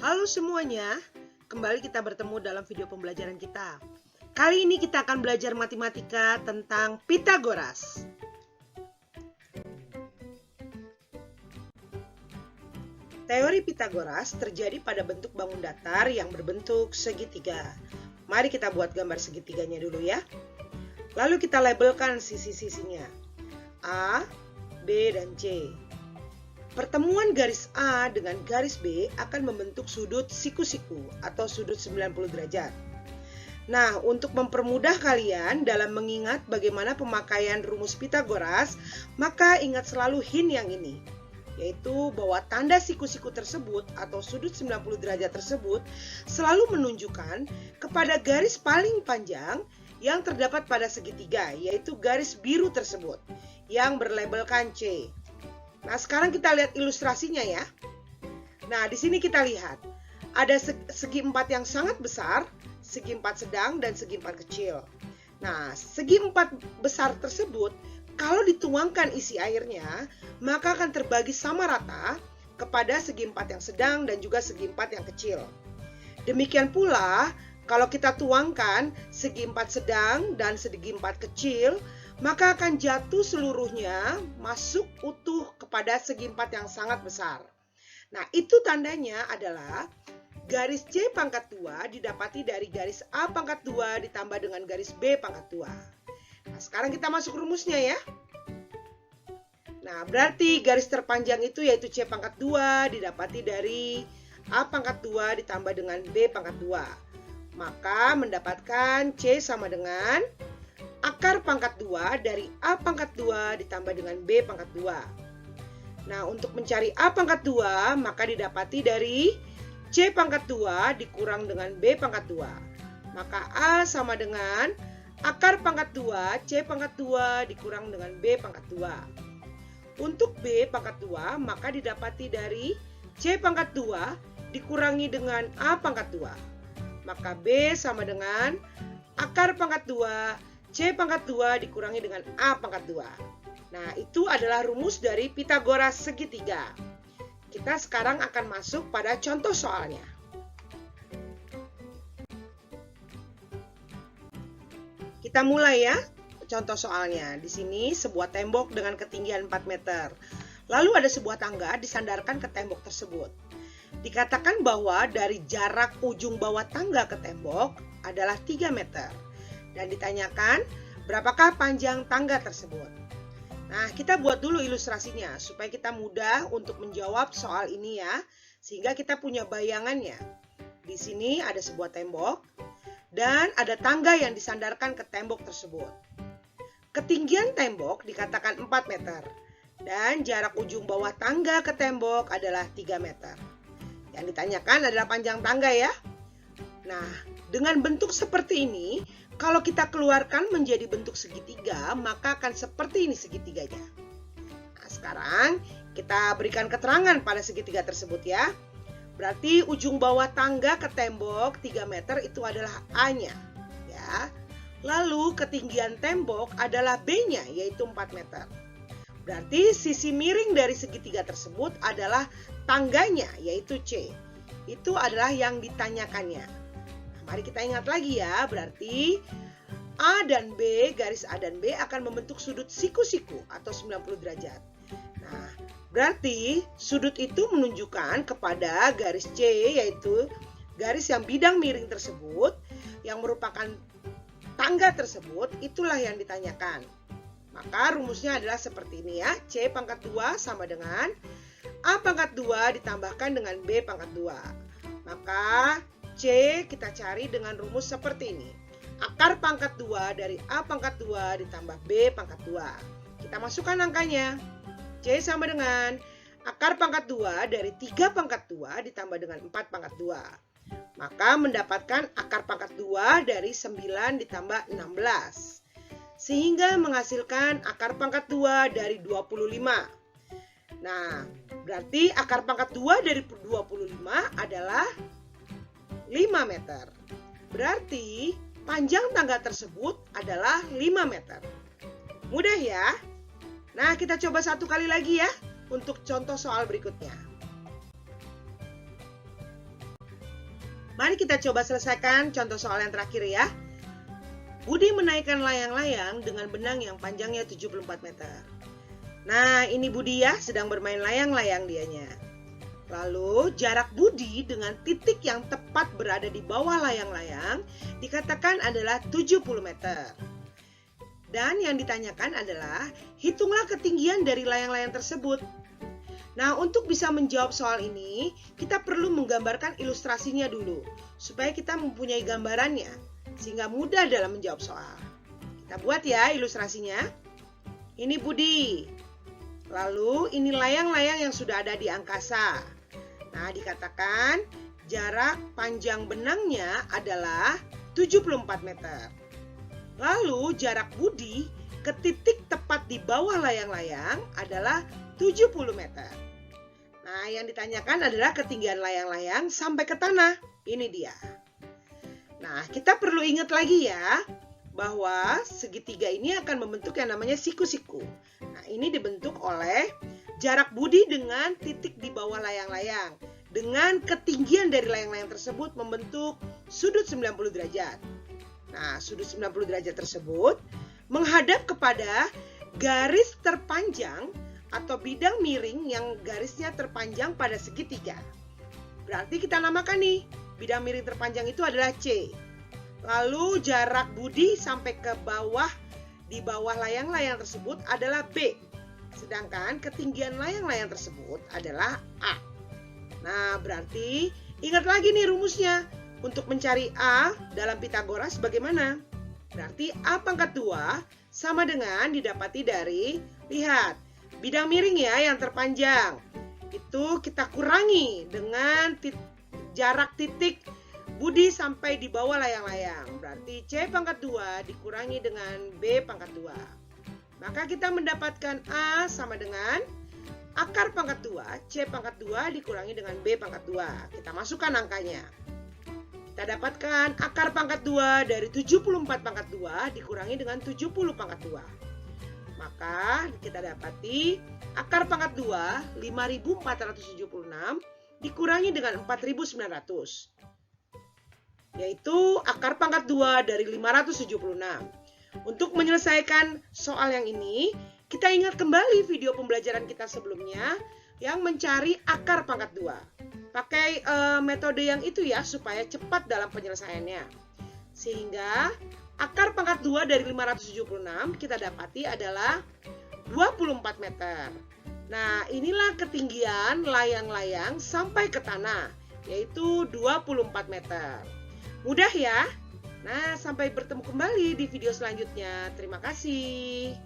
Halo semuanya, kembali kita bertemu dalam video pembelajaran kita. Kali ini kita akan belajar matematika tentang Pitagoras. Teori Pitagoras terjadi pada bentuk bangun datar yang berbentuk segitiga. Mari kita buat gambar segitiganya dulu ya. Lalu kita labelkan sisi-sisinya A, B, dan C. Pertemuan garis A dengan garis B akan membentuk sudut siku-siku atau sudut 90 derajat. Nah, untuk mempermudah kalian dalam mengingat bagaimana pemakaian rumus Pitagoras, maka ingat selalu hint yang ini, yaitu bahwa tanda siku-siku tersebut atau sudut 90 derajat tersebut selalu menunjukkan kepada garis paling panjang yang terdapat pada segitiga, yaitu garis biru tersebut yang berlabelkan C. Nah, sekarang kita lihat ilustrasinya ya. Nah, di sini kita lihat ada segi empat yang sangat besar, segi empat sedang, dan segi empat kecil. Nah, segi empat besar tersebut kalau dituangkan isi airnya, maka akan terbagi sama rata kepada segi empat yang sedang dan juga segi empat yang kecil. Demikian pula, kalau kita tuangkan segi empat sedang dan segi empat kecil, maka akan jatuh seluruhnya masuk utuh kepada segi empat yang sangat besar. Nah, itu tandanya adalah garis C pangkat 2 didapati dari garis A pangkat 2 ditambah dengan garis B pangkat 2. Nah, sekarang kita masuk rumusnya ya. Nah, berarti garis terpanjang itu yaitu C pangkat 2 didapati dari A pangkat 2 ditambah dengan B pangkat 2. Maka mendapatkan C sama dengan akar pangkat 2 dari A pangkat 2 ditambah dengan B pangkat 2. Nah, untuk mencari A pangkat 2, maka didapati dari C pangkat 2 dikurang dengan B pangkat 2. Maka A sama dengan akar pangkat 2, C pangkat 2 dikurang dengan B pangkat 2. Untuk B pangkat 2, maka didapati dari C pangkat 2 dikurangi dengan A pangkat 2. Maka B sama dengan akar pangkat 2, C pangkat 2 dikurangi dengan A pangkat 2. Nah, itu adalah rumus dari Pitagoras segitiga. Kita sekarang akan masuk pada contoh soalnya. Kita mulai ya, contoh soalnya. Di sini sebuah tembok dengan ketinggian 4 meter. Lalu ada sebuah tangga disandarkan ke tembok tersebut. Dikatakan bahwa dari jarak ujung bawah tangga ke tembok adalah 3 meter. Dan ditanyakan berapakah panjang tangga tersebut. Nah, kita buat dulu ilustrasinya supaya kita mudah untuk menjawab soal ini ya, sehingga kita punya bayangannya. Di sini ada sebuah tembok dan ada tangga yang disandarkan ke tembok tersebut. Ketinggian tembok dikatakan 4 meter dan jarak ujung bawah tangga ke tembok adalah 3 meter. Yang ditanyakan adalah panjang tangga ya. Nah, dengan bentuk seperti ini, kalau kita keluarkan menjadi bentuk segitiga, maka akan seperti ini segitiganya. Nah, sekarang kita berikan keterangan pada segitiga tersebut ya. Berarti ujung bawah tangga ke tembok 3 meter itu adalah A-nya. Ya. Lalu ketinggian tembok adalah B-nya, yaitu 4 meter. Berarti sisi miring dari segitiga tersebut adalah tangganya, yaitu C. Itu adalah yang ditanyakannya. Mari kita ingat lagi ya, berarti A dan B, garis A dan B akan membentuk sudut siku-siku atau 90 derajat. Nah, berarti sudut itu menunjukkan kepada garis C, yaitu garis yang bidang miring tersebut, yang merupakan tangga tersebut, itulah yang ditanyakan. Maka rumusnya adalah seperti ini ya, C pangkat 2 sama dengan A pangkat 2 ditambahkan dengan B pangkat 2. Maka C kita cari dengan rumus seperti ini. Akar pangkat 2 dari A pangkat 2 ditambah B pangkat 2. Kita masukkan angkanya. C sama dengan akar pangkat 2 dari 3 pangkat 2 ditambah dengan 4 pangkat 2. Maka mendapatkan akar pangkat 2 dari 9 ditambah 16. Sehingga menghasilkan akar pangkat 2 dari 25. Nah, berarti akar pangkat 2 dari 25 adalah 5 meter. Berarti panjang tangga tersebut adalah 5 meter. Mudah ya? Nah, kita coba satu kali lagi ya untuk contoh soal berikutnya. Mari kita coba selesaikan contoh soal yang terakhir ya. Budi menaikkan layang-layang dengan benang yang panjangnya 74 meter. Nah, ini Budi ya, sedang bermain layang-layang dianya. Lalu, jarak Budi dengan titik yang tepat berada di bawah layang-layang dikatakan adalah 70 meter. Dan yang ditanyakan adalah, hitunglah ketinggian dari layang-layang tersebut. Nah, untuk bisa menjawab soal ini, kita perlu menggambarkan ilustrasinya dulu, supaya kita mempunyai gambarannya, sehingga mudah dalam menjawab soal. Kita buat ya ilustrasinya. Ini Budi. Lalu, ini layang-layang yang sudah ada di angkasa. Nah, dikatakan jarak panjang benangnya adalah 74 meter. Lalu, jarak Budi ke titik tepat di bawah layang-layang adalah 70 meter. Nah, yang ditanyakan adalah ketinggian layang-layang sampai ke tanah. Ini dia. Nah, kita perlu ingat lagi ya, bahwa segitiga ini akan membentuk yang namanya siku-siku. Nah, ini dibentuk oleh jarak Budi dengan titik di bawah layang-layang. Dengan ketinggian dari layang-layang tersebut membentuk sudut 90 derajat. Nah, sudut 90 derajat tersebut menghadap kepada garis terpanjang atau bidang miring yang garisnya terpanjang pada segitiga. Berarti kita namakan nih, bidang miring terpanjang itu adalah C. Lalu jarak Budi sampai ke bawah, di bawah layang-layang tersebut adalah B. Sedangkan ketinggian layang-layang tersebut adalah A. Nah, berarti ingat lagi nih rumusnya. Untuk mencari A dalam Pitagoras bagaimana? Berarti A pangkat 2 sama dengan didapati dari, lihat, bidang miring ya yang terpanjang. Itu kita kurangi dengan jarak titik Budi sampai di bawah layang-layang. Berarti C pangkat 2 dikurangi dengan B pangkat 2. Maka kita mendapatkan A sama dengan akar pangkat 2. C pangkat 2 dikurangi dengan B pangkat 2. Kita masukkan angkanya. Kita dapatkan akar pangkat 2 dari 74 pangkat 2 dikurangi dengan 70 pangkat 2. Maka kita dapati akar pangkat 2, 5.476 dikurangi dengan 4.900. Yaitu akar pangkat 2 dari 576. Untuk menyelesaikan soal yang ini, kita ingat kembali video pembelajaran kita sebelumnya yang mencari akar pangkat 2. Pakai metode yang itu ya, supaya cepat dalam penyelesaiannya. Sehingga akar pangkat 2 dari 576 kita dapati adalah 24 meter. Nah, inilah ketinggian layang-layang sampai ke tanah, yaitu 24 meter. Mudah ya? Nah, sampai bertemu kembali di video selanjutnya. Terima kasih.